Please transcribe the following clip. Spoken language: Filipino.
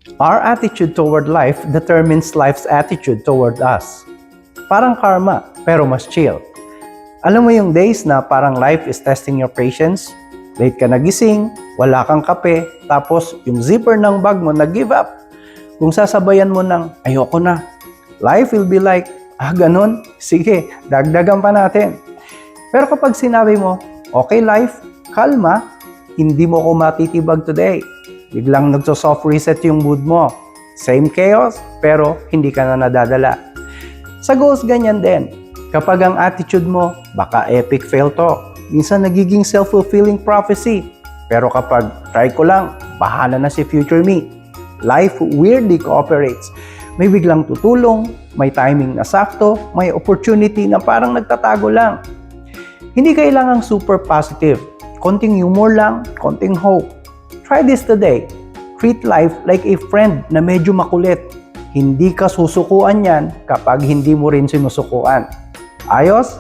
Our attitude toward life determines life's attitude toward us. Parang karma, pero mas chill. Alam mo yung days na parang life is testing your patience? Late ka nagising, wala kang kape, tapos yung zipper ng bag mo nag-give up. Kung sasabayan mo ng, ayoko na, life will be like, ganun? Sige, dagdagan pa natin. Pero kapag sinabi mo, okay life, kalma, hindi mo ko matitibag today. Biglang nagso-soft reset yung mood mo. Same chaos, pero hindi ka na nadadala. Sa goals, ganyan din. Kapag ang attitude mo, baka epic fail to. Minsan nagiging self-fulfilling prophecy. Pero kapag try ko lang, bahala na si future me. Life weirdly cooperates. May biglang tutulong, may timing na sakto, may opportunity na parang nagtatago lang. Hindi kailangang super positive. Konting humor lang, konting hope. Try this today. Treat life like a friend na medyo makulit. Hindi ka susukuan yan kapag hindi mo rin sinusukuan. Ayos?